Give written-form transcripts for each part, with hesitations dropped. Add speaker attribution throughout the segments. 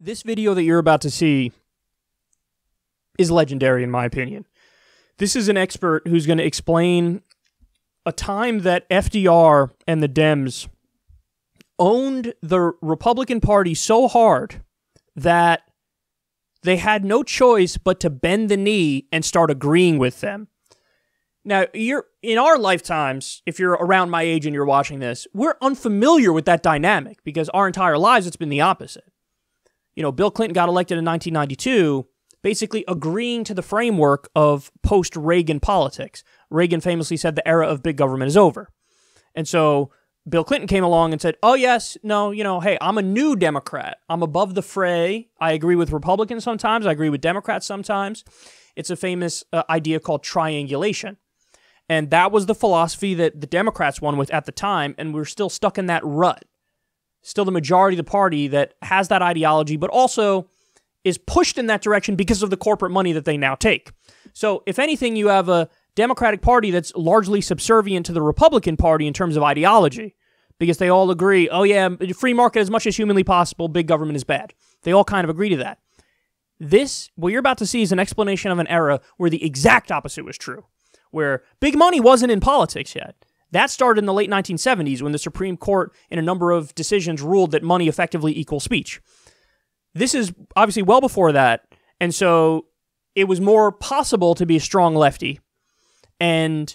Speaker 1: This video that you're about to see is legendary in my opinion. This is an expert who's going to explain a time that FDR and the Dems owned the Republican Party so hard that they had no choice but to bend the knee and start agreeing with them. Now, in our lifetimes, if you're around my age and you're watching this, we're unfamiliar with that dynamic because our entire lives it's been the opposite. You know, Bill Clinton got elected in 1992, basically agreeing to the framework of post-Reagan politics. Reagan famously said the era of big government is over. And so Bill Clinton came along and said, oh yes, no, hey, I'm a new Democrat. I'm above the fray. I agree with Republicans sometimes. I agree with Democrats sometimes. It's a famous idea called triangulation. And that was the philosophy that the Democrats won with at the time, and we're still stuck in that rut. Still the majority of the party that has that ideology, but also is pushed in that direction because of the corporate money that they now take. So if anything, you have a Democratic Party that's largely subservient to the Republican Party in terms of ideology, because they all agree, oh yeah, free market as much as humanly possible, big government is bad. They all kind of agree to that. What you're about to see is an explanation of an era where the exact opposite was true, where big money wasn't in politics yet. That started in the late 1970s when the Supreme Court, in a number of decisions, ruled that money effectively equals speech. This is obviously well before that, and so it was more possible to be a strong lefty. And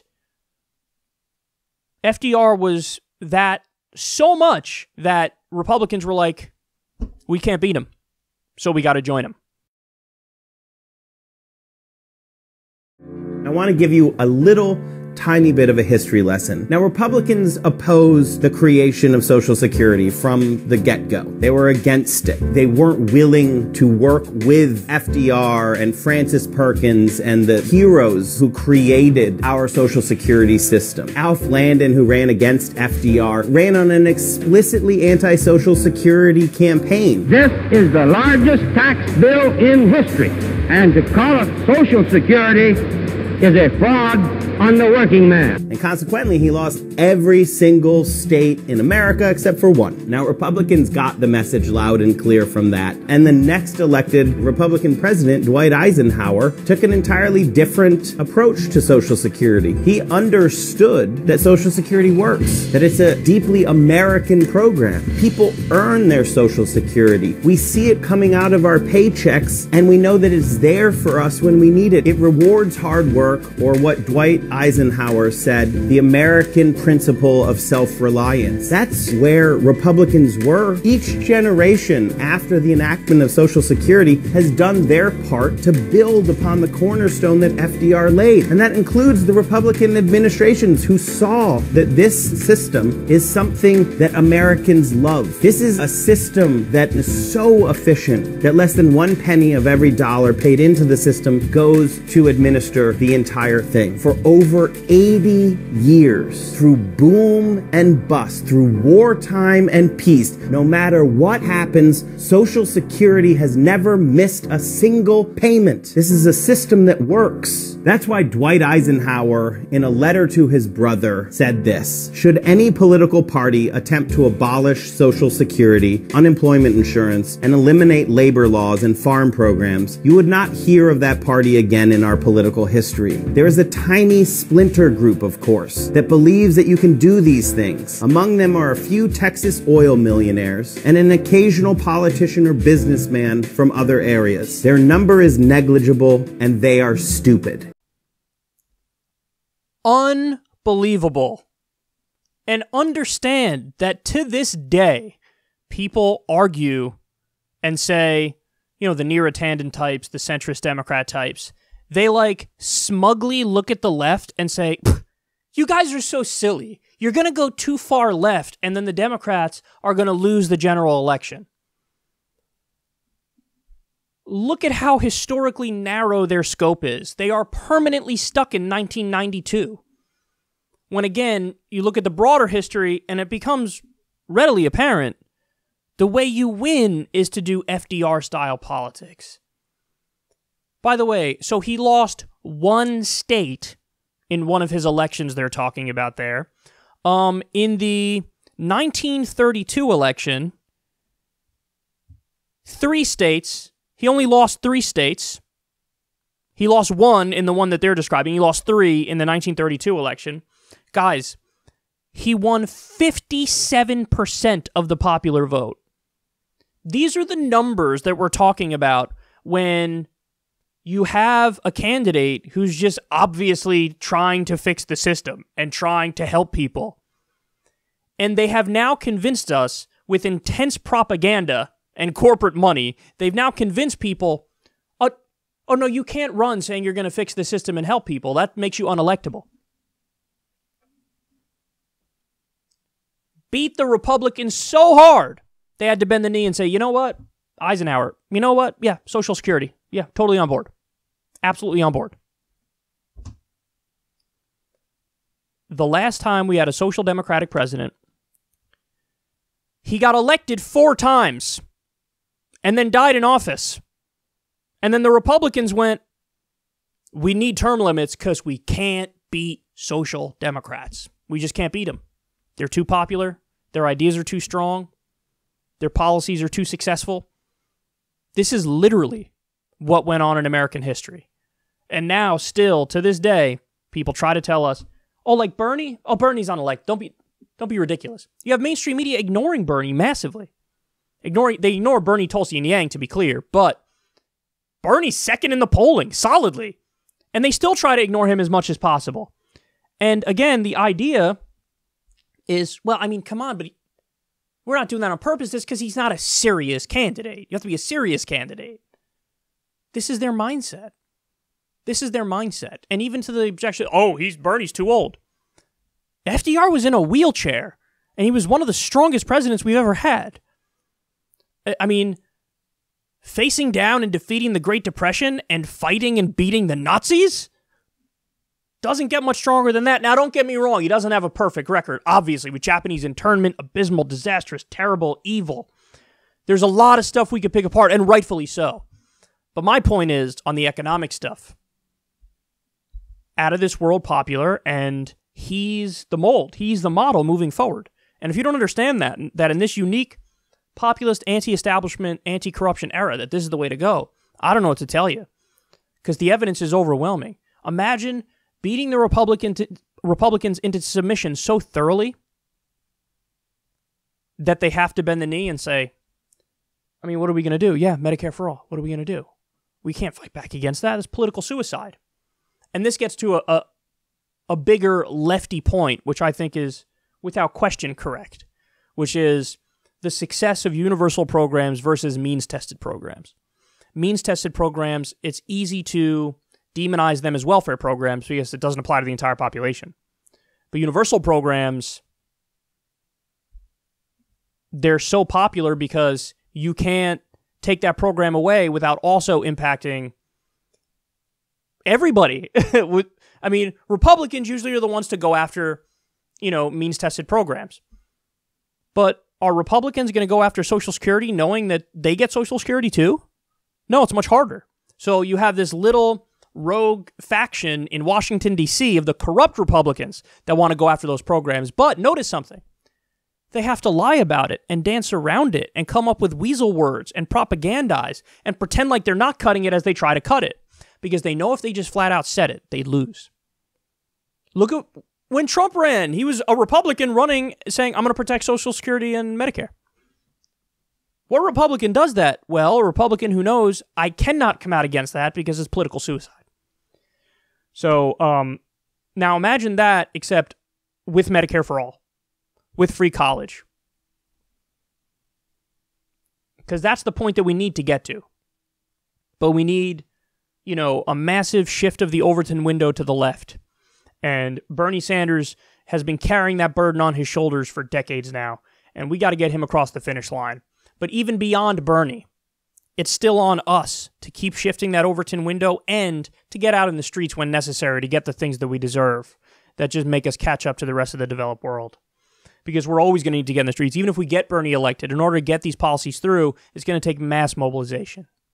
Speaker 1: FDR was that so much that Republicans were like, we can't beat him, so we got to join him.
Speaker 2: I want to give you a little tiny bit of a history lesson. Now, Republicans opposed the creation of Social Security from the get-go. They were against it. They weren't willing to work with FDR and Francis Perkins and the heroes who created our Social Security system. Alf Landon, who ran against FDR, ran on an explicitly anti-Social Security campaign.
Speaker 3: This is the largest tax bill in history, and to call it Social Security is a fraud on the working man.
Speaker 2: And consequently, he lost every single state in America except for one. Now, Republicans got the message loud and clear from that. And the next elected Republican president, Dwight Eisenhower, took an entirely different approach to Social Security. He understood that Social Security works, that it's a deeply American program. People earn their Social Security. We see it coming out of our paychecks, and we know that it's there for us when we need it. It rewards hard work, or what Dwight Eisenhower said, the American principle of self-reliance. That's where Republicans were. Each generation after the enactment of Social Security has done their part to build upon the cornerstone that FDR laid. And that includes the Republican administrations who saw that this system is something that Americans love. This is a system that is so efficient that less than 1 penny of every dollar paid into the system goes to administer the entire thing. For over 80 years, through boom and bust, through wartime and peace, no matter what happens, Social Security has never missed a single payment. This is a system that works. That's why Dwight Eisenhower, in a letter to his brother, said this: should any political party attempt to abolish Social Security, unemployment insurance, and eliminate labor laws and farm programs, you would not hear of that party again in our political history. There is a tiny splinter group, of course, that believes that you can do these things. Among them are a few Texas oil millionaires and an occasional politician or businessman from other areas. Their number is negligible, and they are stupid.
Speaker 1: Unbelievable. And understand that to this day, people argue and say, the Neera types, the centrist Democrat types, they like smugly look at the left and say, you guys are so silly. You're going to go too far left, and then the Democrats are going to lose the general election. Look at how historically narrow their scope is. They are permanently stuck in 1992. When again, you look at the broader history, and it becomes readily apparent, the way you win is to do FDR-style politics. By the way, so he lost one state in one of his elections they're talking about there. In the 1932 election, 3 states. He only lost 3 states. He lost 1 in the one that they're describing. He lost 3 in the 1932 election. Guys, he won 57% of the popular vote. These are the numbers that we're talking about when you have a candidate who's just obviously trying to fix the system and trying to help people. And they have now convinced us with intense propaganda and corporate money, they've now convinced people, oh no, you can't run saying you're going to fix the system and help people. That makes you unelectable. Beat the Republicans so hard, they had to bend the knee and say, you know what, Eisenhower, you know what, yeah, Social Security, yeah, totally on board. Absolutely on board. The last time we had a social democratic president, he got elected 4 times and then died in office. And then the Republicans went, we need term limits because we can't beat social democrats. We just can't beat them. They're too popular. Their ideas are too strong. Their policies are too successful. This is literally what went on in American history. And now, still, to this day, people try to tell us, oh, like Bernie? Oh, Bernie's unelected. Don't be ridiculous. You have mainstream media ignoring Bernie massively. They ignore Bernie, Tulsi, and Yang, to be clear, but Bernie's second in the polling, solidly. And they still try to ignore him as much as possible. And again, the idea is, well, I mean, come on, but we're not doing that on purpose. It's because he's not a serious candidate. You have to be a serious candidate. This is their mindset. This is their mindset. And even to the objection, oh, Bernie's too old. FDR was in a wheelchair, and he was one of the strongest presidents we've ever had. I mean, facing down and defeating the Great Depression and fighting and beating the Nazis doesn't get much stronger than that. Now, don't get me wrong. He doesn't have a perfect record, obviously, with Japanese internment, abysmal, disastrous, terrible, evil. There's a lot of stuff we could pick apart, and rightfully so. But my point is, on the economic stuff, out of this world popular, and he's the mold. He's the model moving forward. And if you don't understand that in this unique populist, anti-establishment, anti-corruption era, that this is the way to go, I don't know what to tell you. Because the evidence is overwhelming. Imagine beating the Republicans into submission so thoroughly that they have to bend the knee and say, I mean, what are we going to do? Yeah, Medicare for all. What are we going to do? We can't fight back against that. It's political suicide. And this gets to a bigger lefty point, which I think is, without question, correct, which is the success of universal programs versus means-tested programs. Means-tested programs, it's easy to demonize them as welfare programs because it doesn't apply to the entire population. But universal programs, they're so popular because you can't take that program away without also impacting everybody. I mean, Republicans usually are the ones to go after, means-tested programs. But are Republicans going to go after Social Security knowing that they get Social Security too? No, it's much harder. So you have this little rogue faction in Washington, D.C. of the corrupt Republicans that want to go after those programs. But notice something. They have to lie about it and dance around it and come up with weasel words and propagandize and pretend like they're not cutting it as they try to cut it. Because they know if they just flat out said it, they'd lose. Look at when Trump ran. He was a Republican running, saying, I'm going to protect Social Security and Medicare. What Republican does that? Well, a Republican who knows I cannot come out against that because it's political suicide. So, now imagine that, except with Medicare for all. With free college. Because that's the point that we need to get to. But we need, a massive shift of the Overton window to the left. And Bernie Sanders has been carrying that burden on his shoulders for decades now. And we got to get him across the finish line. But even beyond Bernie, it's still on us to keep shifting that Overton window and to get out in the streets when necessary to get the things that we deserve that just make us catch up to the rest of the developed world. Because we're always going to need to get in the streets. Even if we get Bernie elected, in order to get these policies through, it's going to take mass mobilization.